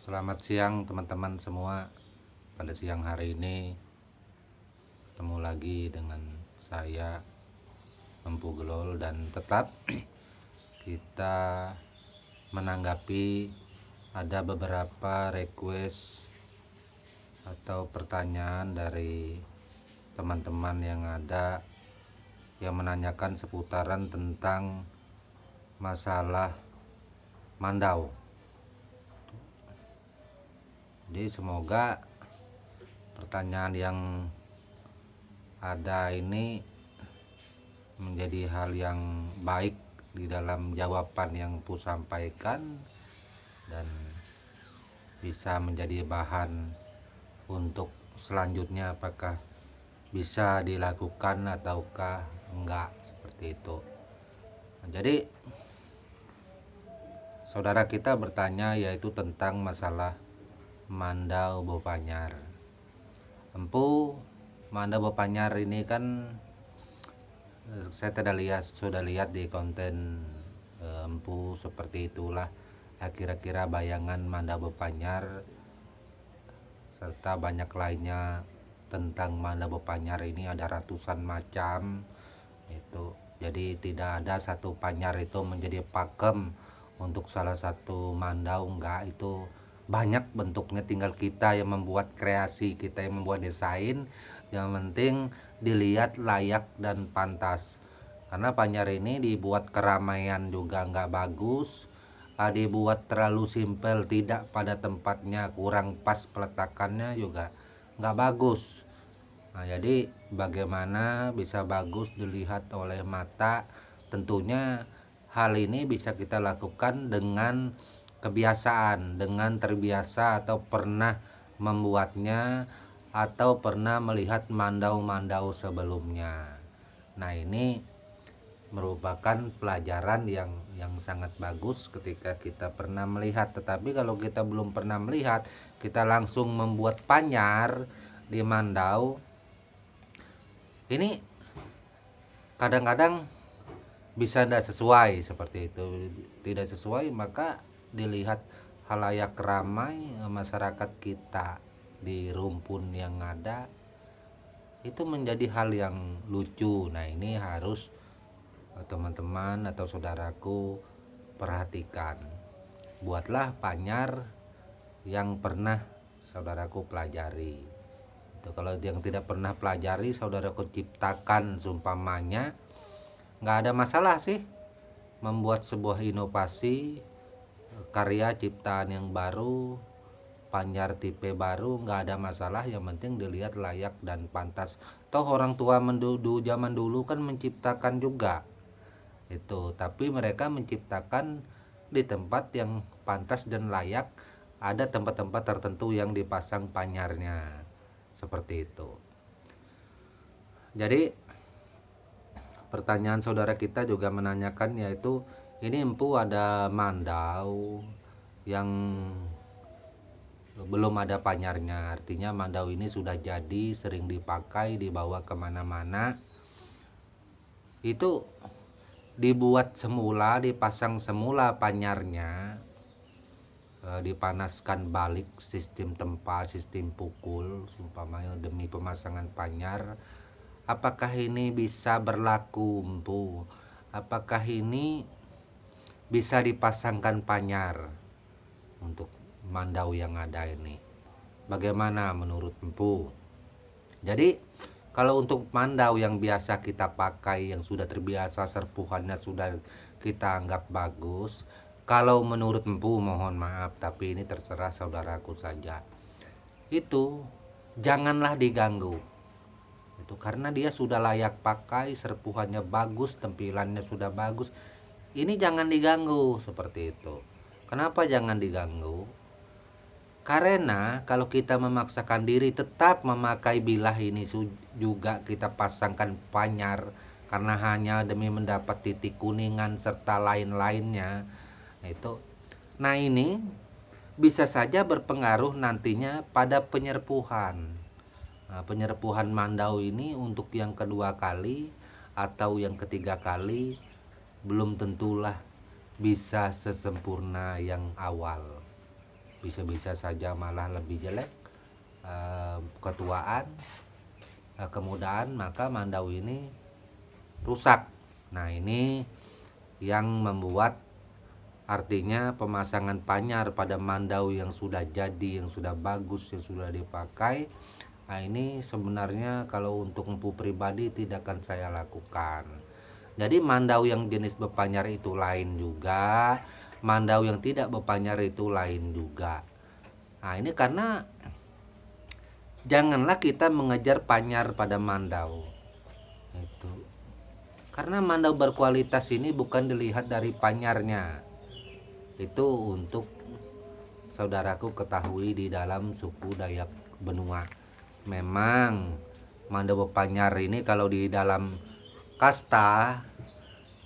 Selamat siang teman-teman semua. Pada siang hari ini ketemu lagi dengan saya Empu Gelol, dan tetap kita menanggapi ada beberapa request atau pertanyaan dari teman-teman yang ada yang menanyakan seputaran tentang masalah mandau. Jadi semoga pertanyaan yang ada ini menjadi hal yang baik di dalam jawaban yang Pu sampaikan, dan bisa menjadi bahan untuk selanjutnya apakah bisa dilakukan ataukah enggak, seperti itu. Jadi saudara kita bertanya yaitu tentang masalah Mandau Bopanyar. Empu, Mandau Bopanyar ini kan saya sudah lihat di konten Empu, seperti itulah kira-kira bayangan Mandau Bopanyar serta banyak lainnya tentang Mandau Bopanyar ini ada ratusan macam itu. Jadi tidak ada satu panyar itu menjadi pakem untuk salah satu mandau, enggak, itu banyak bentuknya, tinggal kita yang membuat kreasi, kita yang membuat desain, yang penting dilihat layak dan pantas. Karena panyar ini dibuat keramaian juga nggak bagus, dibuat terlalu simpel, tidak pada tempatnya, kurang pas peletakannya juga nggak bagus. Nah, jadi bagaimana bisa bagus dilihat oleh mata? Tentunya hal ini bisa kita lakukan dengan kebiasaan, dengan terbiasa atau pernah membuatnya atau pernah melihat mandau-mandau sebelumnya. Nah, ini merupakan pelajaran yang sangat bagus ketika kita pernah melihat. Tetapi kalau kita belum pernah melihat, kita langsung membuat panyar di mandau, ini kadang-kadang bisa tidak sesuai, seperti itu. Tidak sesuai, maka dilihat halayak ramai masyarakat kita di rumpun yang ada, itu menjadi hal yang lucu. Nah, ini harus teman-teman atau saudaraku perhatikan. Buatlah panyar yang pernah saudaraku pelajari. Kalau yang tidak pernah pelajari, saudaraku ciptakan seumpamanya, nggak ada masalah sih membuat sebuah inovasi, karya ciptaan yang baru, panyar tipe baru, nggak ada masalah. Yang penting dilihat layak dan pantas. Toh orang tua zaman dulu kan menciptakan juga itu, tapi mereka menciptakan di tempat yang pantas dan layak. Ada tempat-tempat tertentu yang dipasang panyarnya, seperti itu. Jadi pertanyaan saudara kita juga menanyakan, yaitu ini Empu ada mandau yang belum ada panyarnya, artinya mandau ini sudah jadi, sering dipakai, dibawa kemana-mana, itu dibuat semula, dipasang semula panyarnya, dipanaskan balik, sistem tempa, sistem pukul umpamanya demi pemasangan panyar. Apakah ini bisa berlaku, Empu? Apakah ini bisa dipasangkan panyar untuk mandau yang ada ini? Bagaimana menurut Empu? Jadi kalau untuk mandau yang biasa kita pakai, yang sudah terbiasa, serpuhannya sudah kita anggap bagus, kalau menurut Empu, mohon maaf tapi ini terserah saudaraku saja, itu janganlah diganggu. Itu karena dia sudah layak pakai, serpuhannya bagus, tampilannya sudah bagus. Ini jangan diganggu, seperti itu. Kenapa jangan diganggu? Karena kalau kita memaksakan diri tetap memakai bilah ini, juga kita pasangkan panyar karena hanya demi mendapat titik kuningan serta lain-lainnya, itu. Nah, ini bisa saja berpengaruh nantinya pada penyerpuhan. Nah, penyerpuhan mandau ini untuk yang kedua kali atau yang ketiga kali belum tentulah bisa sesempurna yang awal. bisa-bisa saja malah lebih jelek, ketuaan, kemudaan, maka mandau ini rusak. Nah ini yang membuat, artinya pemasangan panyar pada mandau yang sudah jadi, yang sudah bagus, yang sudah dipakai, nah ini sebenarnya kalau untuk empu pribadi tidak akan saya lakukan. Jadi mandau yang jenis berpanyar itu lain juga, mandau yang tidak berpanyar itu lain juga. Nah ini karena janganlah kita mengejar panyar pada mandau itu, karena mandau berkualitas ini bukan dilihat dari panyarnya. Itu untuk saudaraku ketahui, di dalam suku Dayak Benua memang mandau berpanyar ini kalau di dalam kasta,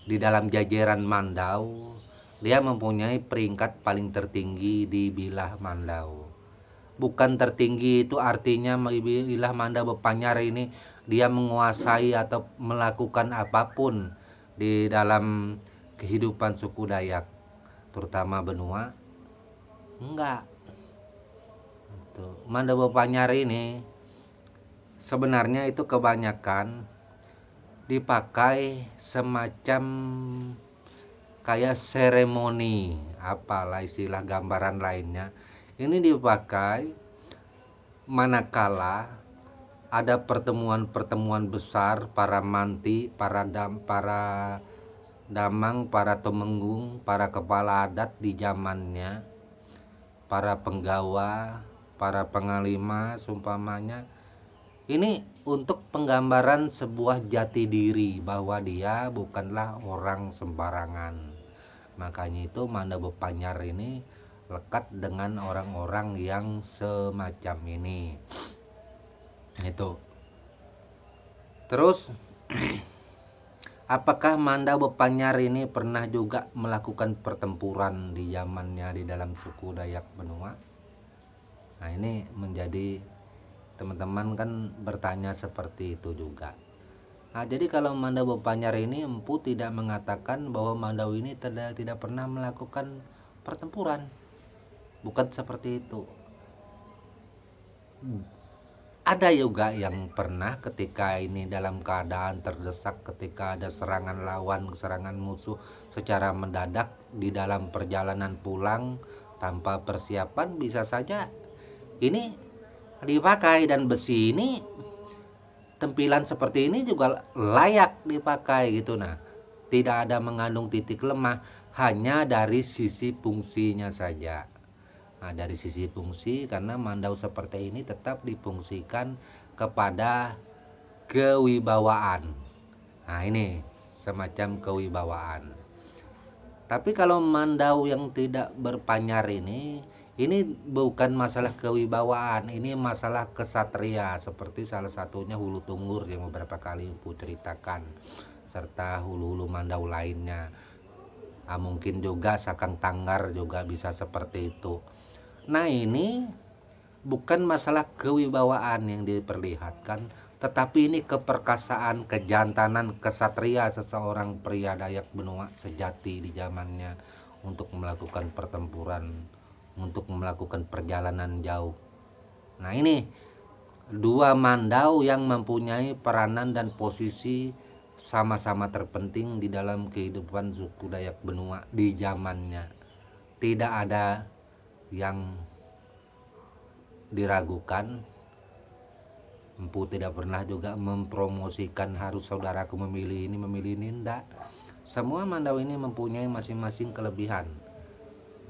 di dalam jajaran mandau, dia mempunyai peringkat paling tertinggi di bilah mandau. Bukan tertinggi itu artinya bilah mandau berpanyar ini dia menguasai atau melakukan apapun di dalam kehidupan suku Dayak, terutama Benua. Enggak. Mandau berpanyar ini sebenarnya itu kebanyakan dipakai semacam kayak seremoni, apalah istilah gambaran lainnya. Ini dipakai manakala ada pertemuan-pertemuan besar para manti, para damang, para temenggung, para kepala adat di zamannya, para penggawa, para pengalima seumpamanya. Ini untuk penggambaran sebuah jati diri bahwa dia bukanlah orang sembarangan. Makanya itu mandau berpanyar ini lekat dengan orang-orang yang semacam ini. Itu. Terus apakah mandau berpanyar ini pernah juga melakukan pertempuran di zamannya di dalam suku Dayak Benua? Nah ini menjadi, teman-teman kan bertanya seperti itu juga. Nah jadi kalau mandau berpanyar ini, empu tidak mengatakan bahwa mandau ini tidak pernah melakukan pertempuran, bukan seperti itu. Ada juga yang pernah ketika ini dalam keadaan terdesak, ketika ada serangan lawan, serangan musuh secara mendadak di dalam perjalanan pulang tanpa persiapan, bisa saja ini dipakai. Dan besi ini, tempilan seperti ini juga layak dipakai gitu. Nah tidak ada mengandung titik lemah, hanya dari sisi fungsinya saja. Nah dari sisi fungsi, karena mandau seperti ini tetap difungsikan kepada kewibawaan. Nah ini semacam kewibawaan. Tapi kalau mandau yang tidak berpanyar ini bukan masalah kewibawaan, ini masalah kesatria, seperti salah satunya Hulu Tunggur yang beberapa kali Empu ceritakan, serta hulu-hulu mandau lainnya. Mungkin juga Sakang Tanggar juga bisa seperti itu. Nah ini bukan masalah kewibawaan yang diperlihatkan, tetapi ini keperkasaan, kejantanan, kesatria seseorang pria Dayak Benua sejati di zamannya untuk melakukan pertempuran, untuk melakukan perjalanan jauh. Nah ini dua mandau yang mempunyai peranan dan posisi sama-sama terpenting di dalam kehidupan suku Dayak Benua di zamannya. Tidak ada yang diragukan. Empu tidak pernah juga mempromosikan harus saudaraku memilih ini enggak. Semua mandau ini mempunyai masing-masing kelebihan.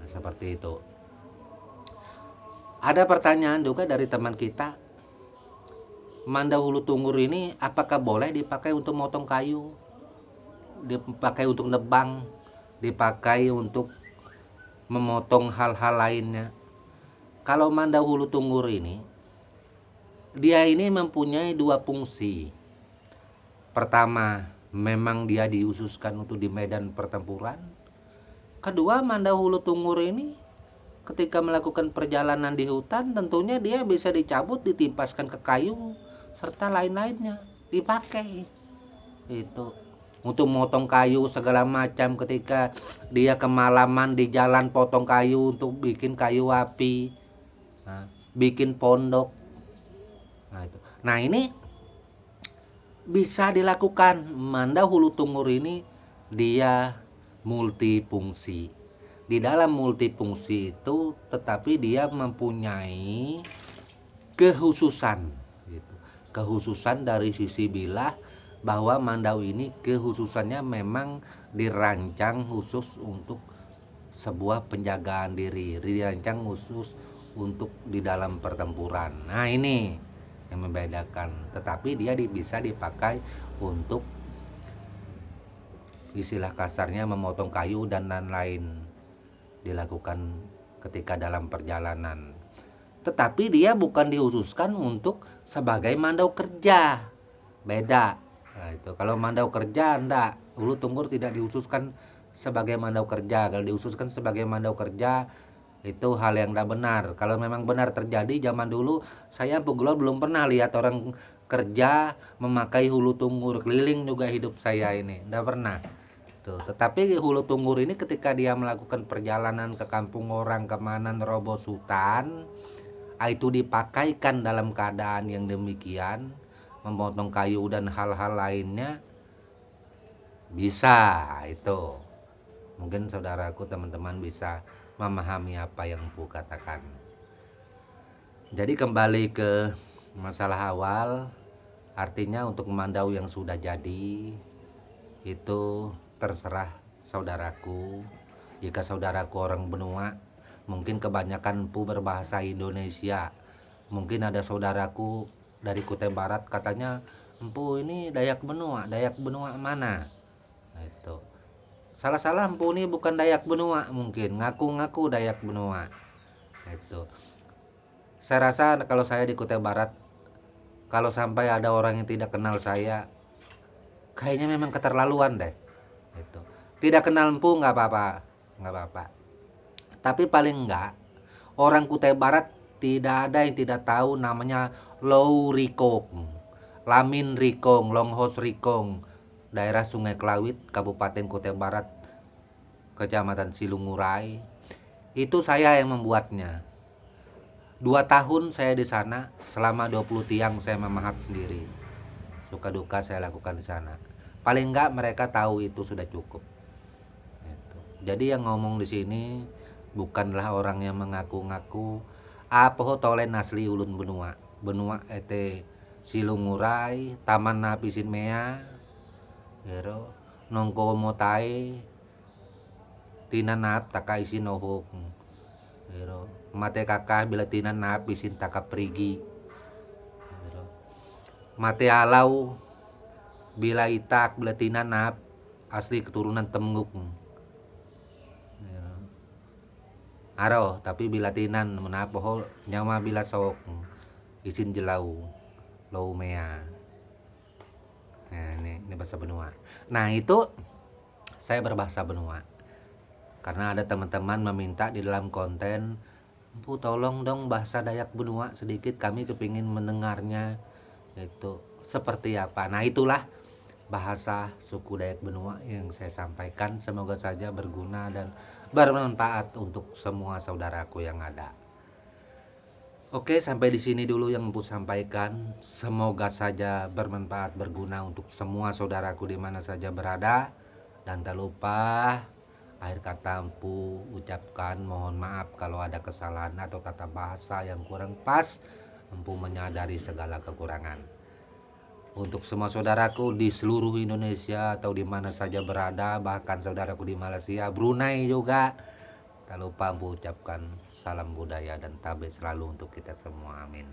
Nah, seperti itu. Ada pertanyaan juga dari teman kita, mandau Hulu Tunggur ini apakah boleh dipakai untuk motong kayu, dipakai untuk nebang, dipakai untuk memotong hal-hal lainnya? Kalau mandau Hulu Tunggur ini, dia ini mempunyai dua fungsi. Pertama, memang dia diususkan untuk di medan pertempuran. Kedua, mandau Hulu Tunggur ini ketika melakukan perjalanan di hutan, tentunya dia bisa dicabut, ditimpaskan ke kayu, serta lain-lainnya dipakai. Itu. untuk motong kayu segala macam, ketika dia kemalaman di jalan potong kayu untuk bikin kayu api, bikin pondok. Nah ini bisa dilakukan. Manda Hulu Tungur ini dia multifungsi. Di dalam multifungsi itu tetapi dia mempunyai kekhususan gitu. Kekhususan dari sisi bilah bahwa Mandau ini kekhususannya memang dirancang khusus untuk sebuah penjagaan diri, dirancang khusus untuk di dalam pertempuran. Nah ini yang membedakan, tetapi dia bisa dipakai untuk istilah kasarnya memotong kayu dan lain-lain, dilakukan ketika dalam perjalanan. Tetapi dia bukan dikhususkan untuk sebagai mandau kerja, beda. Nah, itu kalau mandau kerja enggak, Hulu Tunggur tidak dikhususkan sebagai mandau kerja. Kalau dikhususkan sebagai mandau kerja itu hal yang tidak benar. Kalau memang benar terjadi zaman dulu, saya Pugulo belum pernah lihat orang kerja memakai Hulu Tunggur, keliling juga hidup saya ini tidak pernah. Tuh, tetapi Hulu Tunggur ini ketika dia melakukan perjalanan ke kampung orang, kemana nerobos hutan, itu dipakaikan dalam keadaan yang demikian, memotong kayu dan hal-hal lainnya bisa. Itu mungkin saudaraku, teman-teman bisa memahami apa yang Empu katakan. Jadi kembali ke masalah awal, artinya untuk mandau yang sudah jadi itu terserah saudaraku. Jika saudaraku orang benua, mungkin kebanyakan Empu berbahasa Indonesia. Mungkin ada saudaraku dari Kutai Barat katanya, Empu ini Dayak Benua. Dayak Benua mana? Nah, itu salah-salah. Empu ini bukan Dayak Benua, mungkin ngaku-ngaku Dayak Benua. Itu saya rasa kalau saya di Kutai Barat, kalau sampai ada orang yang tidak kenal saya, kayaknya memang keterlaluan deh. Itu tidak kenal Empu nggak apa-apa, nggak apa-apa. Tapi paling enggak orang Kutai Barat tidak ada yang tidak tahu namanya Low Rikong, Lamin Rikong, Longhos Rikong, daerah Sungai Kelawit, Kabupaten Kutai Barat, Kecamatan Silungurai. Itu saya yang membuatnya. 2 tahun saya di sana, selama 20 tiang saya memahat sendiri. Suka duka saya lakukan di sana. Paling enggak mereka tahu itu sudah cukup. Jadi yang ngomong di sini bukanlah orang yang mengaku-ngaku apa tolen asli ulun benua. Benua ete Silungurai, Taman Napisin Mea, Gero, Nongko Motai, Tinanap Takai Sinohok, Gero, Mate Kakah bila Tinanap Isin Taka Prigi, Gero, Mate Alau bila Itak bila Tinanap asli keturunan Temnguk. Aro tapi bila tinan menapoh nyawa bila sok isin jelau lau mea. Nah, ini bahasa benua. Nah itu saya berbahasa benua karena ada teman-teman meminta di dalam konten, Empu tolong dong bahasa Dayak Benua sedikit, kami kepingin mendengarnya itu seperti apa. Nah itulah bahasa suku Dayak Benua yang saya sampaikan. Semoga saja berguna dan bermanfaat untuk semua saudaraku yang ada. Oke, sampai di sini dulu yang Empu sampaikan. Semoga saja bermanfaat, berguna untuk semua saudaraku di mana saja berada. Dan tak lupa akhir kata Empu ucapkan mohon maaf kalau ada kesalahan atau tata bahasa yang kurang pas. Empu menyadari segala kekurangan. Untuk semua saudaraku di seluruh Indonesia atau di mana saja berada, bahkan saudaraku di Malaysia, Brunei juga, tak lupa Empu ucapkan salam budaya dan tabe selalu untuk kita semua. Amin.